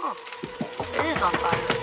Oh, it is on fire.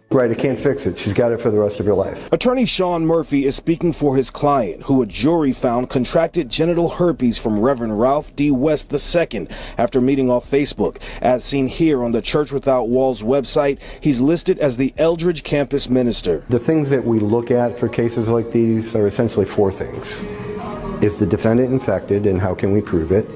Right, it can't fix it. She's got it for the rest of her life. Attorney Sean Murphy is speaking for his client, who a jury found contracted genital herpes from Reverend Ralph D. West II after meeting off Facebook. As seen here on the Church Without Walls website, he's listed as the Eldridge campus minister. The things that we look at for cases like these are essentially four things. Is the defendant infected, and how can we prove it?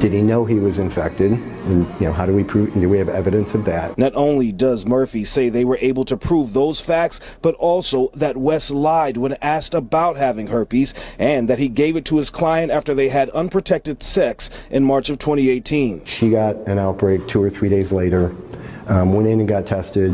Did he know he was infected? And, how do we prove? Do we have evidence of that? Not only does Murphy say they were able to prove those facts, but also that West lied when asked about having herpes, and that he gave it to his client after they had unprotected sex in March of 2018. She got an outbreak 2 or 3 days later, went in and got tested,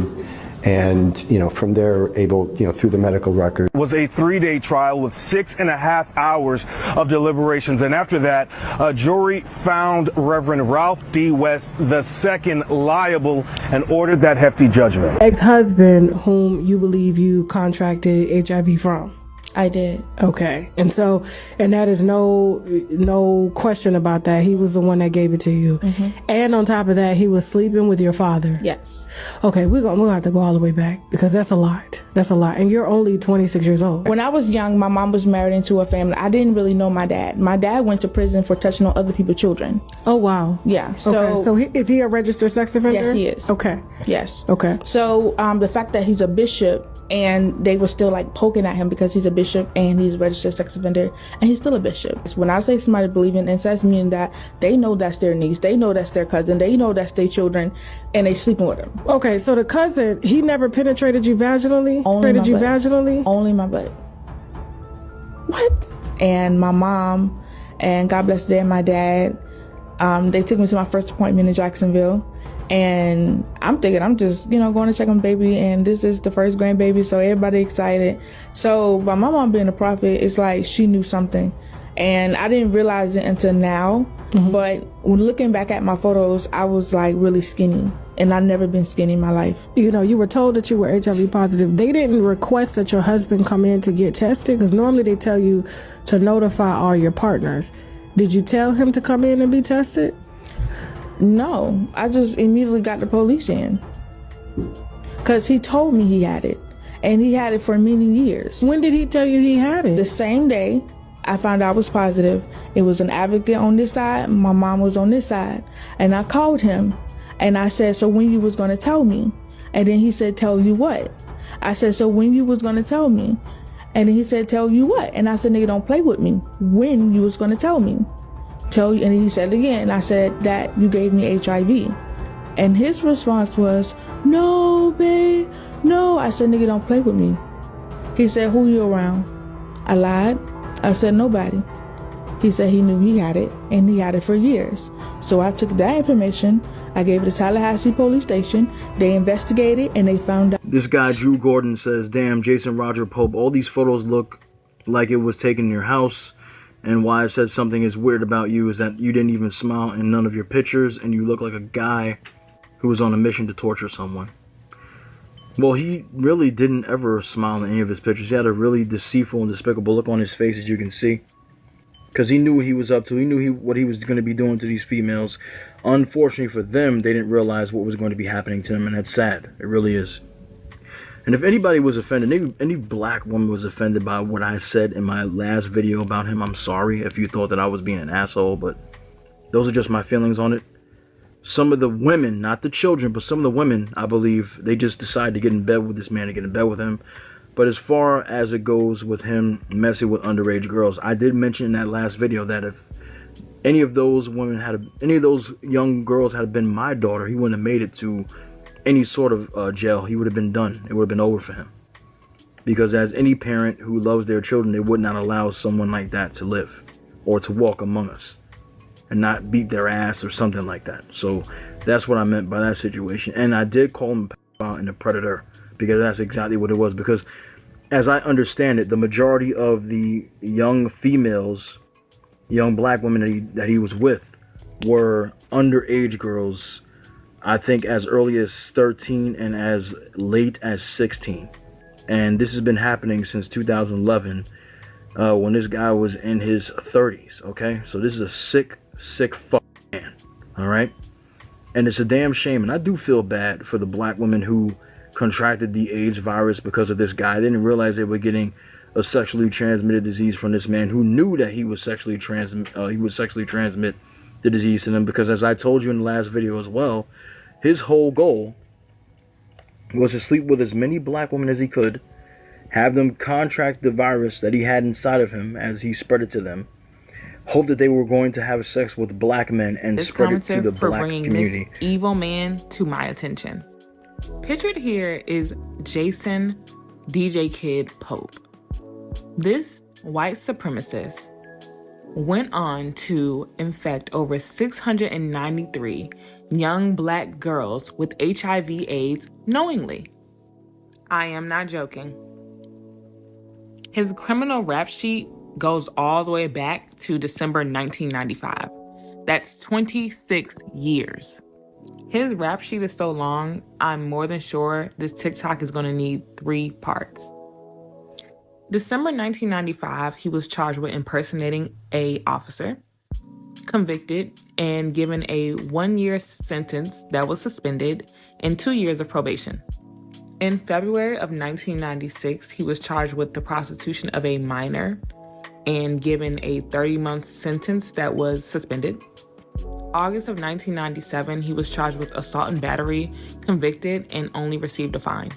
and from there able through the medical record. It was a 3-day trial with 6.5 hours of deliberations, and after that a jury found Reverend Ralph D. West II liable and ordered that hefty judgment. Ex-husband whom you believe you contracted HIV from. I did. Okay. And that is no question about that. He was the one that gave it to you. Mm-hmm. And on top of that, he was sleeping with your father. Yes. Okay, we're gonna have to go all the way back because that's a lot. That's a lot. And you're only 26 years old. When I was young, my mom was married into a family. I didn't really know my dad. My dad went to prison for touching on other people's children. Oh, wow. Yeah. So is he a registered sex offender? Yes, he is. Okay. Yes. Okay. So the fact that he's a bishop, and they were still poking at him because he's a bishop and he's a registered sex offender, and he's still a bishop. When I say somebody believing incest, meaning that they know that's their niece, they know that's their cousin, they know that's their children, and they sleeping with them. Okay, so the cousin, he never penetrated you vaginally? Only my butt. What? And my mom, and God bless the day, my dad, they took me to my first appointment in Jacksonville. And I'm thinking I'm just, going to check on baby, and this is the first grandbaby, so everybody excited. So by my mom being a prophet, it's like she knew something. And I didn't realize it until now. Mm-hmm. But when looking back at my photos, I was really skinny. And I've never been skinny in my life. You were told that you were HIV positive. They didn't request that your husband come in to get tested, because normally they tell you to notify all your partners. Did you tell him to come in and be tested? No, I just immediately got the police in. Because he told me he had it. And he had it for many years. When did he tell you he had it? The same day I found out I was positive. It was an advocate on this side, my mom was on this side. And I called him and I said, so when you was going to tell me? And then he said, tell you what? I said, so when you was going to tell me? And then he said, tell you what? And I said, nigga, don't play with me. When you was going to tell me? Tell you. And he said again, I said that you gave me HIV. And his response was, no, babe, no. I said, nigga, don't play with me. He said, who you around? I lied. I said, nobody. He said he knew he had it, and he had it for years. So I took that information, I gave it to Tallahassee Police Station. They investigated, and they found out. This guy, Drew Gordon, says, damn, Jason Roger Pope, all these photos look like it was taken in your house. And why I said something is weird about you is that you didn't even smile in none of your pictures, and you look like a guy who was on a mission to torture someone. Well, he really didn't ever smile in any of his pictures. He had a really deceitful and despicable look on his face, as you can see. because he knew what he was up to. He knew what he was going to be doing to these females. Unfortunately for them, they didn't realize what was going to be happening to them, and that's sad. It really is. And if anybody was offended, any black woman was offended by what I said in my last video about him, I'm sorry if you thought that I was being an asshole, but those are just my feelings on it. Some of the women, not the children, but some of the women, I believe, they just decided to get in bed with this man, to get in bed with him. But as far as it goes with him messing with underage girls, I did mention in that last video that if any of those young girls had been my daughter, he wouldn't have made it to any sort of jail. He would have been done. It would have been over for him. Because as any parent who loves their children, they would not allow someone like that to live or to walk among us and not beat their ass or something like that. So that's what I meant by that situation. And I did call him a predator, because that's exactly what it was. Because as I understand it, the majority of the young females, young black women that he was with, were underage girls, I think as early as 13 and as late as 16. And this has been happening since 2011, when this guy was in his 30s, okay? So this is a sick fuck man, all right? And it's a damn shame, and I do feel bad for the black women who contracted the AIDS virus because of this guy. They didn't realize they were getting a sexually transmitted disease from this man who knew that he would sexually transmit the disease to them, because as I told you in the last video as well, his whole goal was to sleep with as many black women as he could, have them contract the virus that he had inside of him as he spread it to them, hope that they were going to have sex with black men and spread it to the black community. This evil man to my attention. Pictured here is Jason DJ Kid Pope. This white supremacist went on to infect over 693 young black girls with HIV/AIDS knowingly. I am not joking. His criminal rap sheet goes all the way back to December 1995. That's 26 years. His rap sheet is so long, I'm more than sure this TikTok is going to need 3 parts. December 1995, he was charged with impersonating an officer, convicted, and given a 1-year sentence that was suspended and 2 years of probation. In February of 1996, he was charged with the prostitution of a minor and given a 30-month sentence that was suspended. August of 1997, he was charged with assault and battery, convicted, and only received a fine.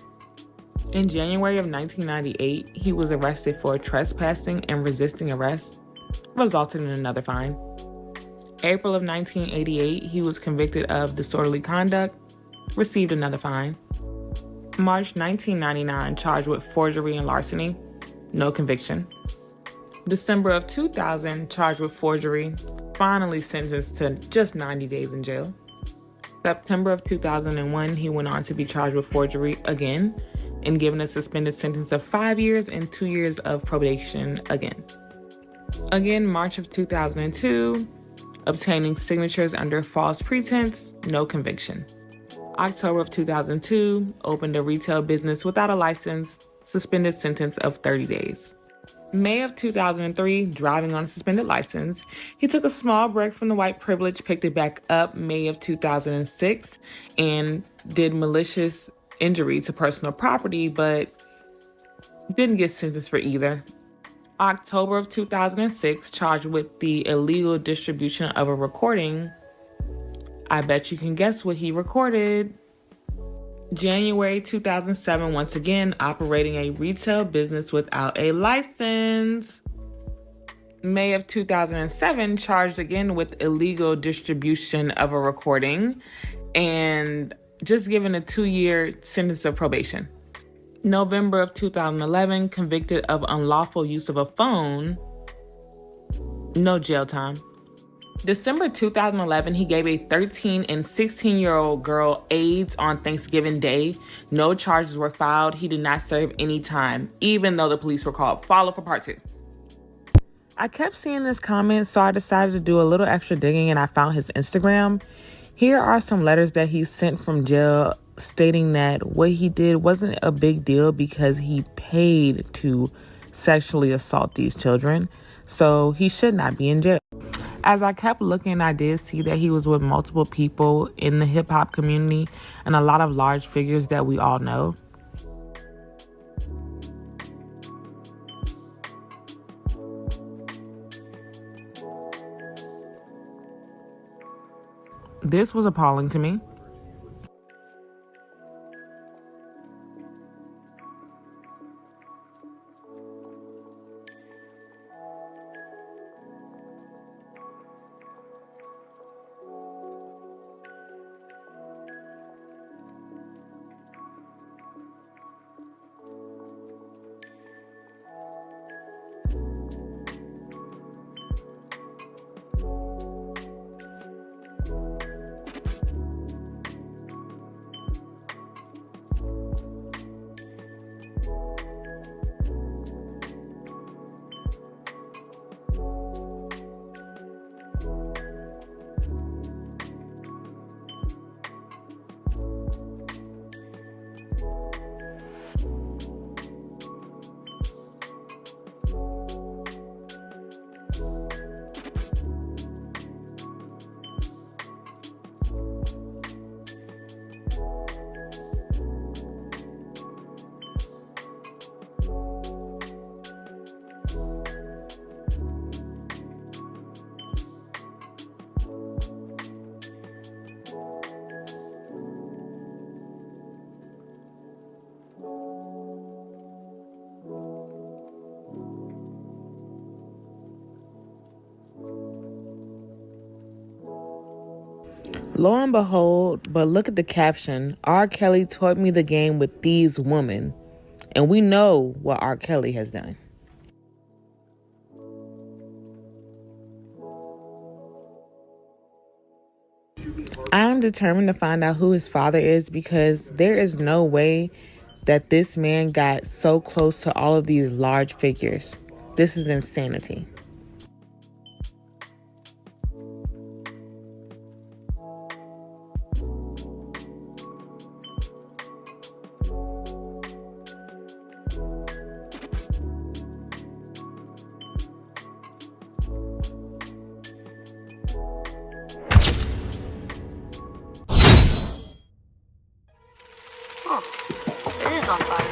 In January of 1998, he was arrested for trespassing and resisting arrest, resulting in another fine. April of 1988, he was convicted of disorderly conduct, received another fine. March 1999, charged with forgery and larceny, no conviction. December of 2000, charged with forgery, finally sentenced to just 90 days in jail. September of 2001, he went on to be charged with forgery again and given a suspended sentence of 5 years and 2 years of probation again. Again, March of 2002, obtaining signatures under false pretense, no conviction. October of 2002, opened a retail business without a license, suspended sentence of 30 days. May of 2003, driving on a suspended license. He took a small break from the white privilege, picked it back up May of 2006, and did malicious injury to personal property, but didn't get sentenced for either. October of 2006, charged with the illegal distribution of a recording. I bet you can guess what he recorded. January 2007, once again, operating a retail business without a license. May of 2007, charged again with illegal distribution of a recording and just given a 2-year sentence of probation. November of 2011, convicted of unlawful use of a phone, no jail time. December 2011, he gave a 13 and 16-year-old girl AIDS on Thanksgiving Day. No charges were filed. He did not serve any time, even though the police were called. Follow for part 2. I kept seeing this comment, so I decided to do a little extra digging, and I found his Instagram. Here are some letters that he sent from jail stating that what he did wasn't a big deal because he paid to sexually assault these children. so he should not be in jail. As I kept looking, I did see that he was with multiple people in the hip hop community and a lot of large figures that we all know. This was appalling to me. Lo and behold, but look at the caption. R. Kelly taught me the game with these women. And we know what R. Kelly has done. I am determined to find out who his father is, because there is no way that this man got so close to all of these large figures. This is insanity. It is on fire.